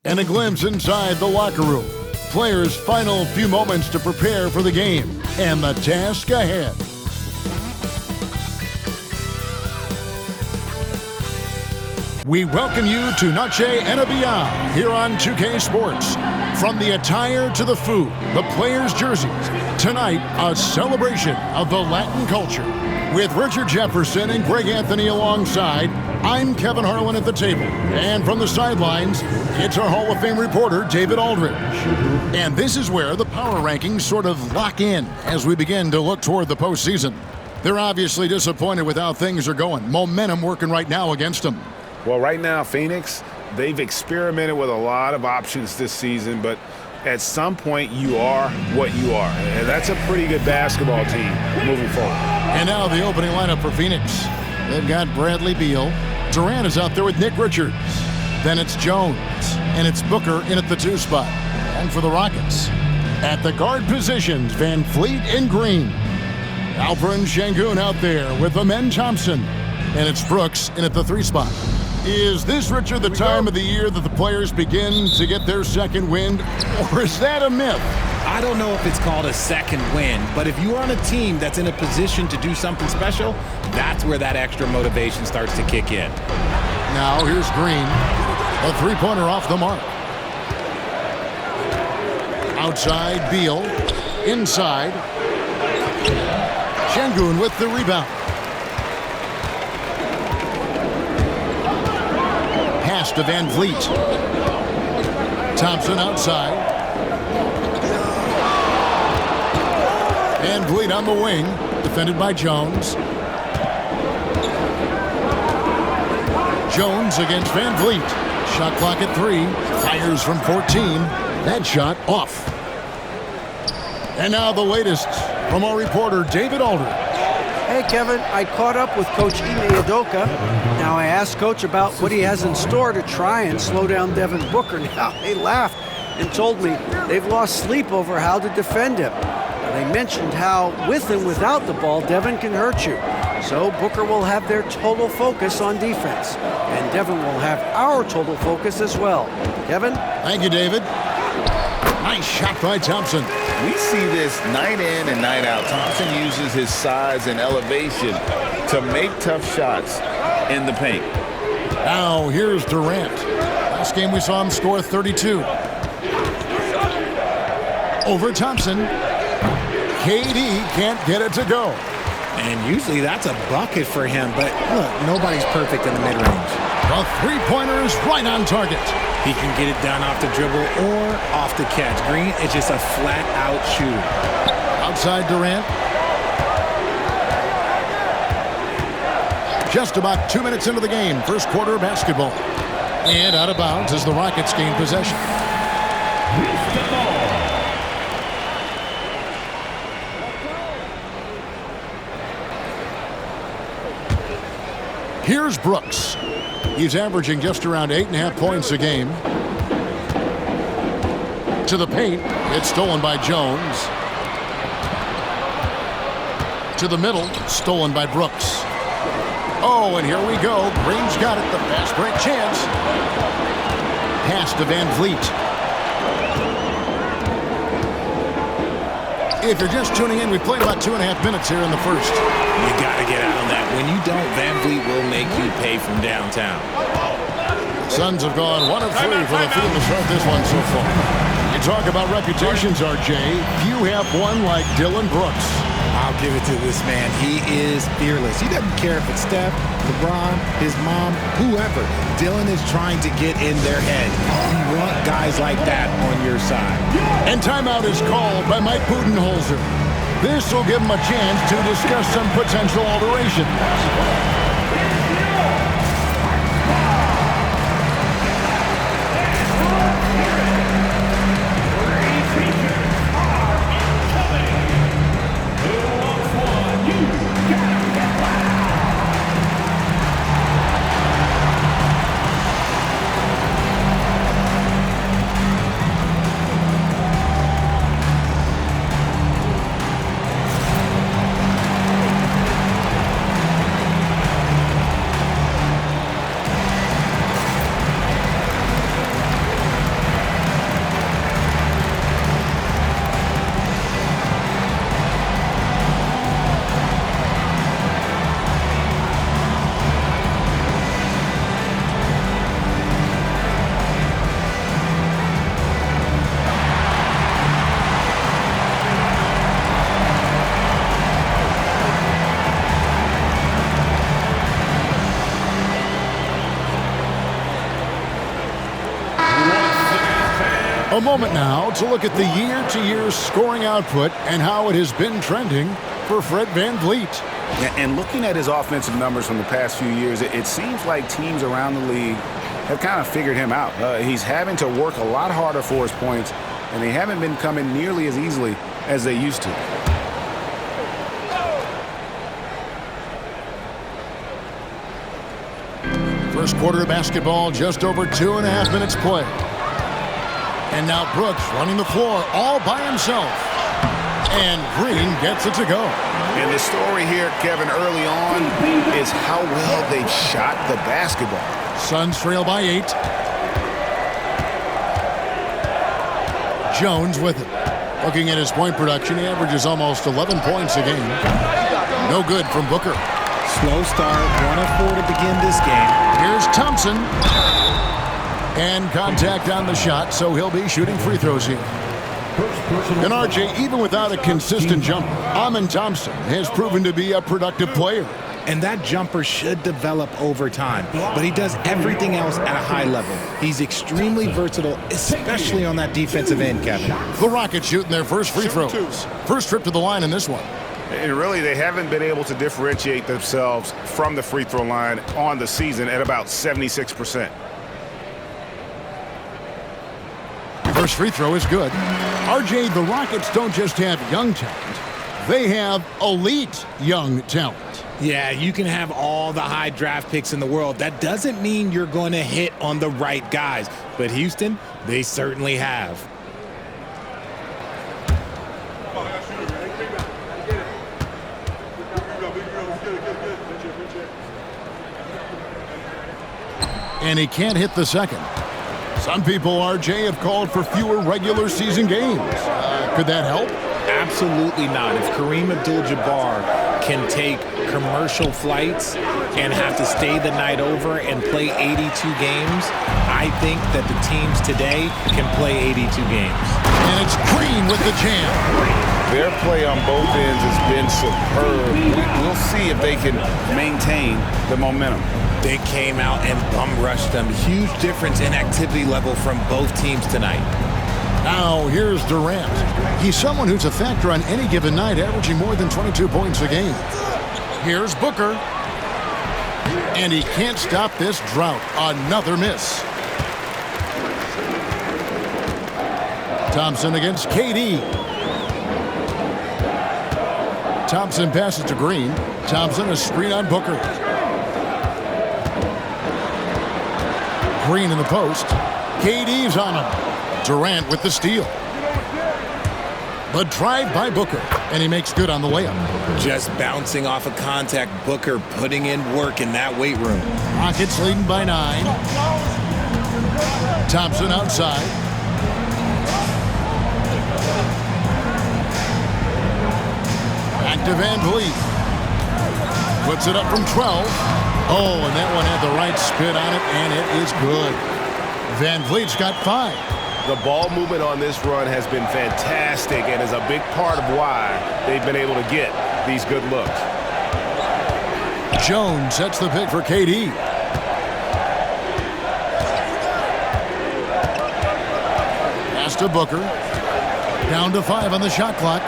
and a glimpse inside the locker room. Players' final few moments to prepare for the game and the task ahead. We welcome you to Noche and Beyond here on 2K Sports. From the attire to the food, the players' jerseys, tonight a celebration of the Latin culture. With Richard Jefferson and Greg Anthony alongside, I'm Kevin Harlan at the table. And from the sidelines, it's our Hall of Fame reporter, David Aldridge. And this is where the power rankings sort of lock in as we begin to look toward the postseason. They're obviously disappointed with how things are going. Momentum working right now against them. Well, right now, Phoenix, they've experimented with a lot of options this season, but at some point, you are what you are. And that's a pretty good basketball team moving forward. And now the opening lineup for Phoenix. They've got Bradley Beal. Durant is out there with Nick Richards. Then it's Jones. And it's Booker in at the 2 spot. And for the Rockets, at the guard positions, Van Fleet and Green. Alperen Sengun out there with Amen Thompson. And it's Brooks in at the 3 spot. Is this, Richard, the time of the year that the players begin to get their second wind, or is that a myth? I don't know if it's called a second win, but if you're on a team that's in a position to do something special, that's where that extra motivation starts to kick in. Now here's Green, a 3-pointer off the mark. Outside, Beal, inside. Sengun with the rebound. Pass to Van Vliet. Thompson outside. Van Vliet on the wing, defended by Jones. Jones against Van Vliet. Shot clock at 3. Fires from 14. That shot off. And now the latest from our reporter, David Aldridge. Hey, Kevin, I caught up with Coach Ime Udoka. Now, I asked Coach about what he has in store to try and slow down Devin Booker. Now, they laughed and told me they've lost sleep over how to defend him. Now, they mentioned how, with and without the ball, Devin can hurt you. So Booker will have their total focus on defense. And Devin will have our total focus as well. Kevin? Thank you, David. Nice shot by Thompson. We see this night in and night out. Thompson uses his size and elevation to make tough shots in the paint. Now here's Durant. Last game we saw him score 32. Over Thompson. KD can't get it to go. And usually that's a bucket for him, but look, nobody's perfect in the mid-range. The 3-pointer is right on target. He can get it done off the dribble or off the catch. Green is just a flat-out shooter. Outside Durant. Just about 2 minutes into the game. First quarter of basketball. And out of bounds as the Rockets gain possession. Here's Brooks. He's averaging just around 8.5 points a game. To the paint. It's stolen by Jones. To the middle. Stolen by Brooks. Oh, and here we go. Green's got it. The fast break chance. Pass to Van Vliet. If you're just tuning in, we played about 2.5 minutes here in the first. You got to get out on that. When you don't, Van Vliet will make you pay from downtown. Suns have gone 1 of 3 for the field to start this one so far. You talk about reputations, RJ. Few have one like Dillon Brooks. I'll give it to this man. He is fearless. He doesn't care if it's Steph, LeBron, his mom, whoever. Dillon is trying to get in their head. You want guys like that on your side. And timeout is called by Mike Budenholzer. This will give him a chance to discuss some potential alterations. A moment now to look at the year-to-year scoring output and how it has been trending for Fred VanVleet. And looking at his offensive numbers from the past few years, it seems like teams around the league have kind of figured him out. He's having to work a lot harder for his points, and they haven't been coming nearly as easily as they used to. First quarter of basketball, just over 2.5 minutes play. And now Brooks running the floor all by himself. And Green gets it to go. And the story here, Kevin, early on is how well they've shot the basketball. Suns trail by 8. Jones with it. Looking at his point production, he averages almost 11 points a game. No good from Booker. Slow start, 1 of 4 to begin this game. Here's Thompson. And contact on the shot, so he'll be shooting free throws here. And RJ, even without a consistent jumper, Amen Thompson has proven to be a productive player. And that jumper should develop over time, but he does everything else at a high level. He's extremely versatile, especially on that defensive end, Kevin. The Rockets shooting their first free throws. First trip to the line in this one. And really, they haven't been able to differentiate themselves from the free throw line on the season at about 76%. First free throw is good. RJ, the Rockets don't just have young talent. They have elite young talent. Yeah, you can have all the high draft picks in the world. That doesn't mean you're going to hit on the right guys. But Houston, they certainly have. And he can't hit the second. Some people, RJ, have called for fewer regular season games. Could that help? Absolutely not. If Kareem Abdul-Jabbar can take commercial flights and have to stay the night over and play 82 games, I think that the teams today can play 82 games. And it's Green with the jam. Their play on both ends has been superb. We'll see if they can maintain the momentum. They came out and bum rushed them. Huge difference in activity level from both teams tonight. Now here's Durant. He's someone who's a factor on any given night, averaging more than 22 points a game. Here's Booker. And he can't stop this drought. Another miss. Thompson against KD. Thompson passes to Green. Thompson a screen on Booker. Green in the post. KD's on him. Durant with the steal. The drive by Booker, and he makes good on the layup. Just bouncing off of contact, Booker putting in work in that weight room. Rockets leading by 9. Thompson outside. Back to VanVleet. Puts it up from 12. Oh, and that one had the right spin on it, and it is good. VanVleet's got 5. The ball movement on this run has been fantastic and is a big part of why they've been able to get these good looks. Jones sets the pick for KD. Pass to Booker. Down to 5 on the shot clock.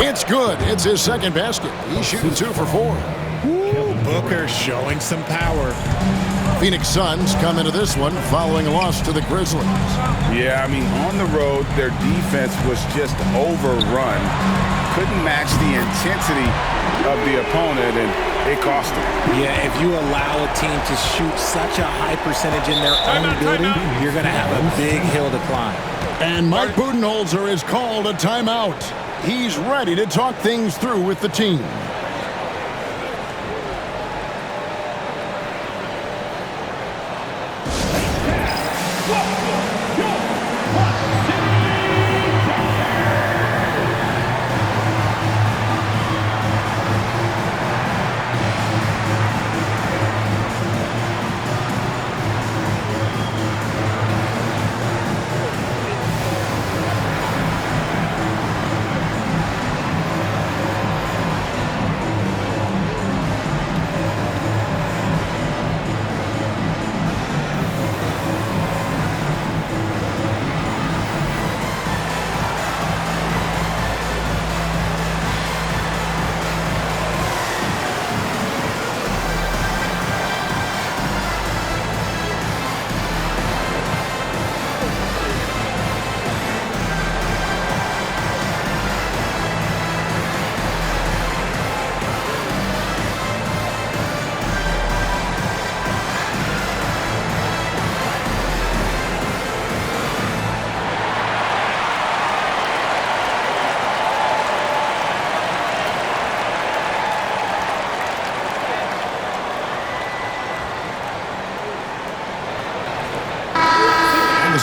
It's good. It's his second basket. He's shooting 2 for 4. Woo, Booker showing some power. Phoenix Suns come into this one following a loss to the Grizzlies. Yeah, I mean, on the road, their defense was just overrun. Couldn't match the intensity of the opponent, and it cost them. Yeah, if you allow a team to shoot such a high percentage in their own building, you're going to have a big hill to climb. And Mike Budenholzer has called a timeout. He's ready to talk things through with the team.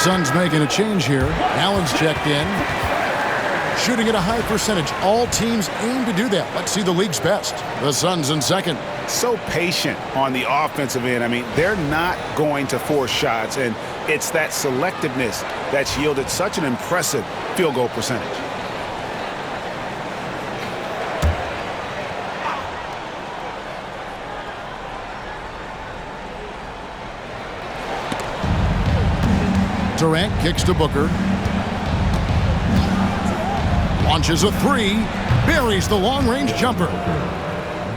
Suns making a change here. Allen's checked in. Shooting at a high percentage. All teams aim to do that. Let's see the league's best. The Suns in second. So patient on the offensive end. I mean, they're not going to force shots, and it's that selectiveness that's yielded such an impressive field goal percentage. Durant kicks to Booker. Launches a three. Buries the long-range jumper.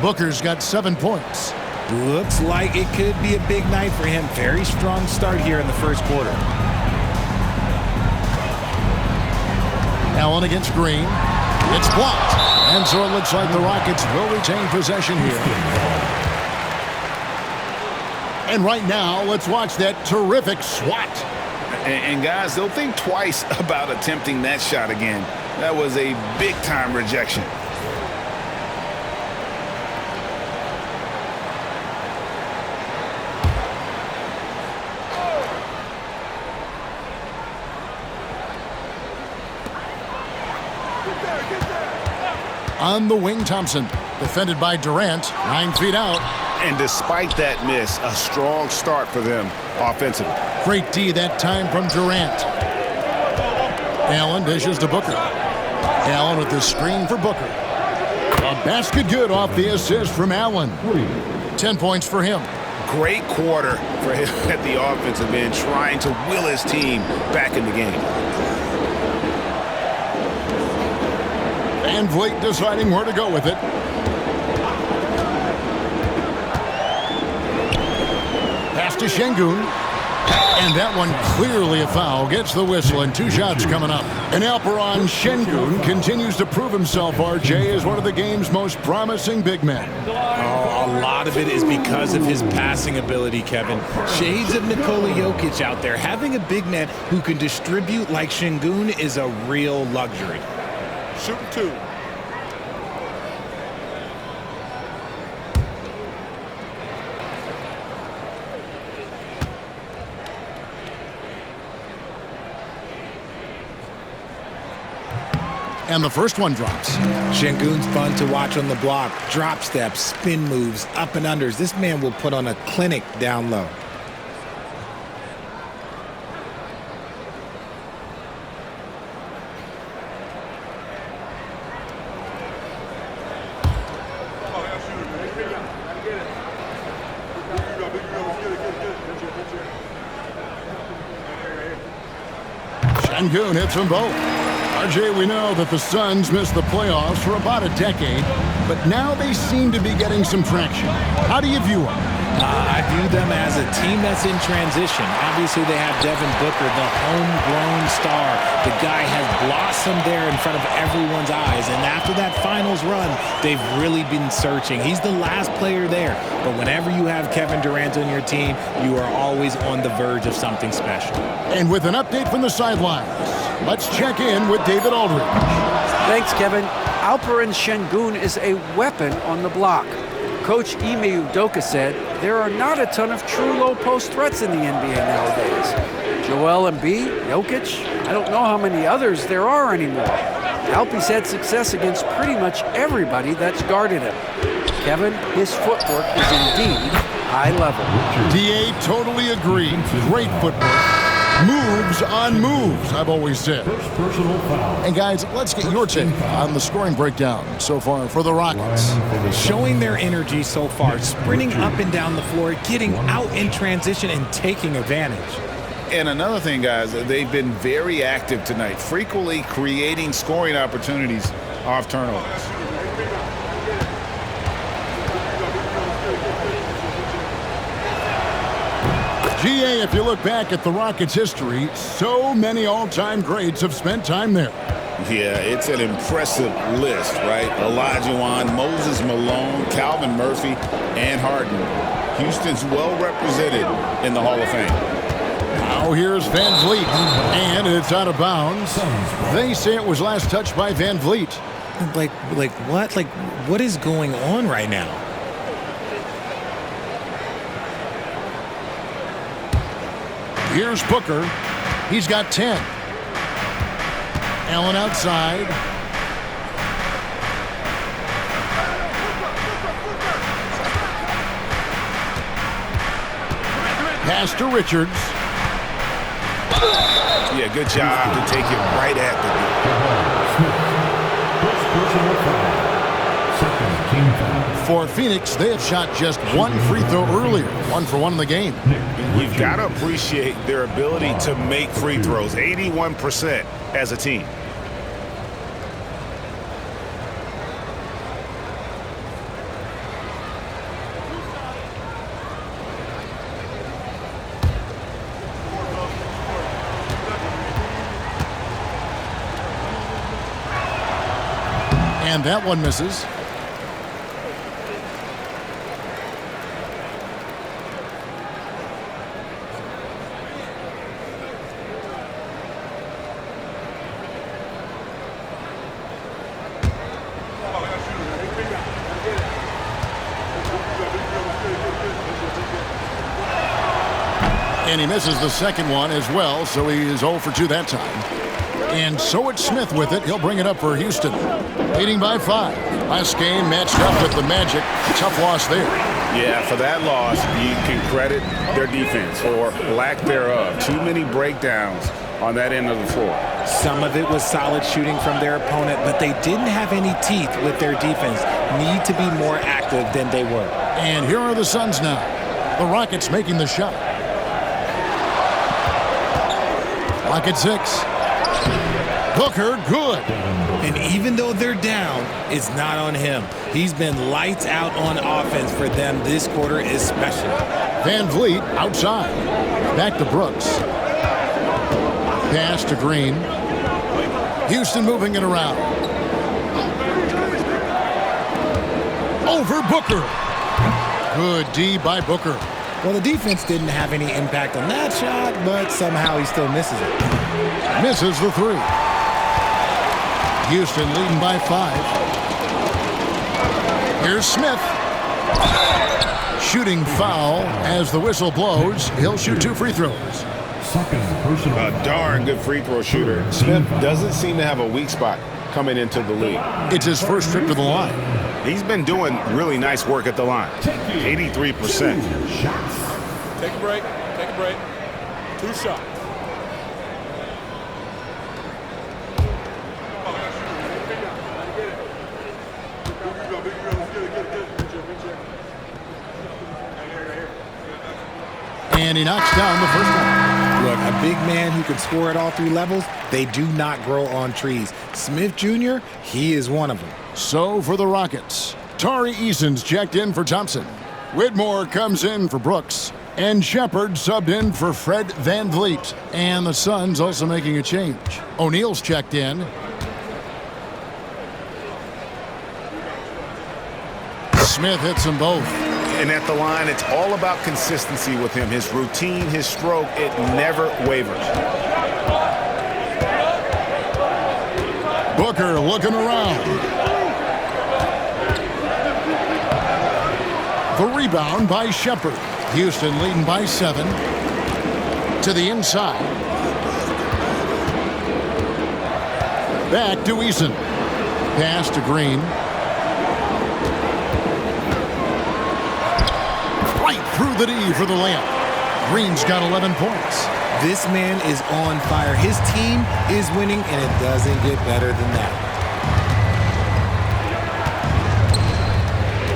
Booker's got 7 points. Looks like it could be a big night for him. Very strong start here in the first quarter. Allen against Green. It's blocked. And so it looks like the Rockets will retain possession here. And right now, let's watch that terrific swat. And guys, they'll think twice about attempting that shot again. That was a big-time rejection. On the wing, Thompson. Defended by Durant. 9 feet out. And despite that miss, a strong start for them offensively. Great D that time from Durant. Allen dishes to Booker. Allen with the screen for Booker. A basket good off the assist from Allen. 10 points for him. Great quarter for him at the offensive end, trying to will his team back in the game. Van Vliet deciding where to go with it. Pass to Şengün. And that one clearly a foul. Gets the whistle and 2 shots coming up. And Alperen Şengün continues to prove himself, RJ, as one of the game's most promising big men. Oh, a lot of it is because of his passing ability, Kevin. Shades of Nikola Jokic out there. Having a big man who can distribute like Şengün is a real luxury. Shooting 2. And the first one drops. Şengün's fun to watch on the block. Drop steps, spin moves, up and unders. This man will put on a clinic down low. Şengün hits them both. RJ, we know that the Suns missed the playoffs for about a decade, but now they seem to be getting some traction. How do you view them? I view them as a team that's in transition. Obviously, they have Devin Booker, the homegrown star. The guy has blossomed there in front of everyone's eyes. And after that finals run, they've really been searching. He's the last player there. But whenever you have Kevin Durant on your team, you are always on the verge of something special. And with an update from the sidelines, let's check in with David Aldridge. Thanks, Kevin. Alperen Şengün is a weapon on the block. Coach Ime Udoka said there are not a ton of true low-post threats in the NBA nowadays. Joel Embiid, Jokic, I don't know how many others there are anymore. Alpe's had success against pretty much everybody that's guarded him. Kevin, his footwork is indeed high level. DA totally agreed. Great footwork. Moves on moves, I've always said. And guys, let's get your take on the scoring breakdown so far for the Rockets. Showing their energy so far, sprinting up and down the floor, getting out in transition and taking advantage. And another thing, guys, they've been very active tonight, frequently creating scoring opportunities off turnovers. GA, if you look back at the Rockets' history, so many all-time greats have spent time there. Yeah, it's an impressive list, right? Olajuwon, Moses Malone, Calvin Murphy, and Harden. Houston's well represented in the Hall of Fame. Now here's Van Vliet, and it's out of bounds. They say it was last touched by Van Vliet. Like what? Like, what is going on right now? Here's Booker. He's got 10. Allen outside. Pass to Richards. Yeah, good job to take it right at the For Phoenix, they have shot just one free throw earlier. 1 for 1 in the game. You've got to appreciate their ability to make free throws. 81% as a team. And that one misses. And he misses the second one as well, so he is 0 for 2 that time. And so it's Smith with it. He'll bring it up for Houston. Leading by 5. Last game matched up with the Magic. Tough loss there. Yeah, for that loss, you can credit their defense or lack thereof. Too many breakdowns on that end of the floor. Some of it was solid shooting from their opponent, but they didn't have any teeth with their defense. Need to be more active than they were. And here are the Suns now. The Rockets making the shot. Rocket 6. Booker, good. And even though they're down, it's not on him. He's been lights out on offense for them this quarter especially. Van Vliet outside. Back to Brooks. Pass to Green. Houston moving it around. Over Booker. Good D by Booker. Well, the defense didn't have any impact on that shot, but somehow he still misses it. Misses the 3. Houston leading by 5. Here's Smith. Shooting foul as the whistle blows. He'll shoot 2 free throws. A darn good free throw shooter. Smith doesn't seem to have a weak spot coming into the league. It's his first trip to the line. He's been doing really nice work at the line. 83%. Take a break. Take a break. 2 shots. And he knocks down the first one. Look, a big man who can score at all 3 levels, they do not grow on trees. Smith Jr., he is one of them. So for the Rockets, Tari Eason's checked in for Thompson. Whitmore comes in for Brooks. And Shepard subbed in for Fred Van Vliet. And the Suns also making a change. O'Neal's checked in. Smith hits them both. And at the line, it's all about consistency with him. His routine, his stroke, it never wavers. Booker looking around. The rebound by Shepard. Houston leading by 7. To the inside. Back to Eason. Pass to Green. Right through the D for the layup. Green's got 11 points. This man is on fire. His team is winning, and it doesn't get better than that.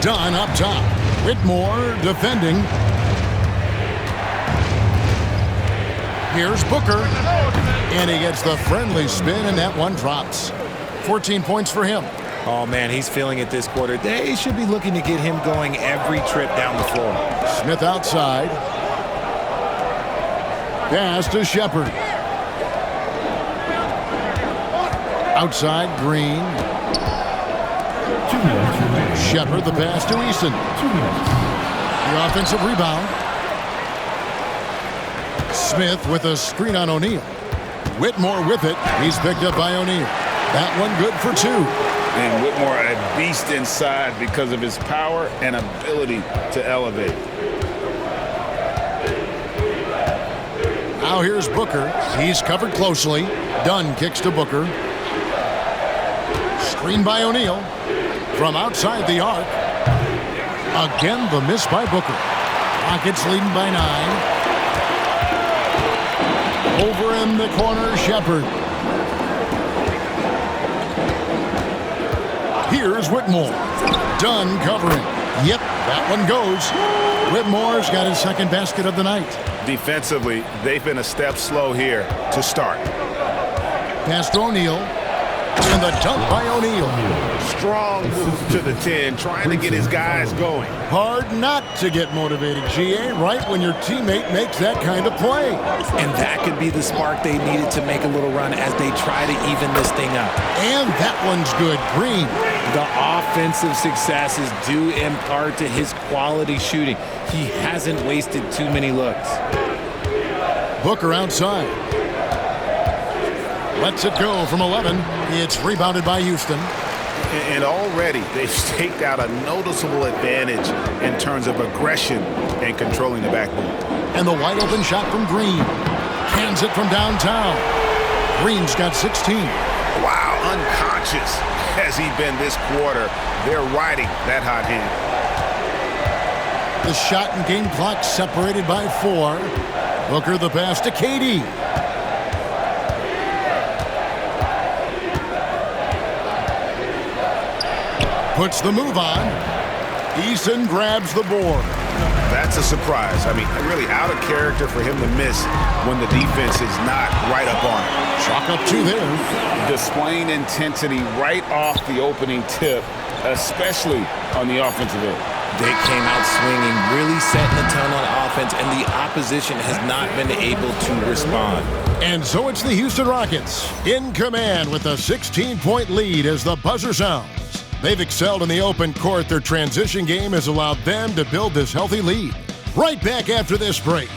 Dunn up top. Whitmore defending. Here's Booker. And he gets the friendly spin, and that one drops. 14 points for him. Oh, man, he's feeling it this quarter. They should be looking to get him going every trip down the floor. Smith outside. Pass to Shepard. Outside, Green. Shepard, the pass to Eason. The offensive rebound. Smith with a screen on O'Neal. Whitmore with it. He's picked up by O'Neal. That one good for 2. And Whitmore a beast inside because of his power and ability to elevate. Now here's Booker. He's covered closely. Dunn kicks to Booker. Screen by O'Neal. From outside the arc. Again, the miss by Booker. Rockets leading by 9. Over in the corner, Shepherd. Here's Whitmore. Dunn covering. Yep, that one goes. Whitmore's got his second basket of the night. Defensively, they've been a step slow here to start. Pass to O'Neal. And the dunk by O'Neal. Strong move to the 10, trying to get his guys going. Hard not to get motivated, GA, right when your teammate makes that kind of play. And that could be the spark they needed to make a little run as they try to even this thing up. And that one's good. Green. The offensive successes due in part to his quality shooting. He hasn't wasted too many looks. Booker outside. Lets it go from 11. It's rebounded by Houston. And already they've staked out a noticeable advantage in terms of aggression and controlling the backboard. And the wide open shot from Green. Hands it from downtown. Green's got 16. Wow, unconscious has he been this quarter. They're riding that hot hand. The shot and game clock separated by 4. Booker the pass to KD. Puts the move on. Eason grabs the board. That's a surprise. I mean, really out of character for him to miss when the defense is not right up on it. Chalk up 2 there. Displaying intensity right off the opening tip, especially on the offensive end. They came out swinging, really setting the tone on offense, and the opposition has not been able to respond. And so it's the Houston Rockets in command with a 16-point lead as the buzzer sounds. They've excelled in the open court. Their transition game has allowed them to build this healthy lead. Right back after this break.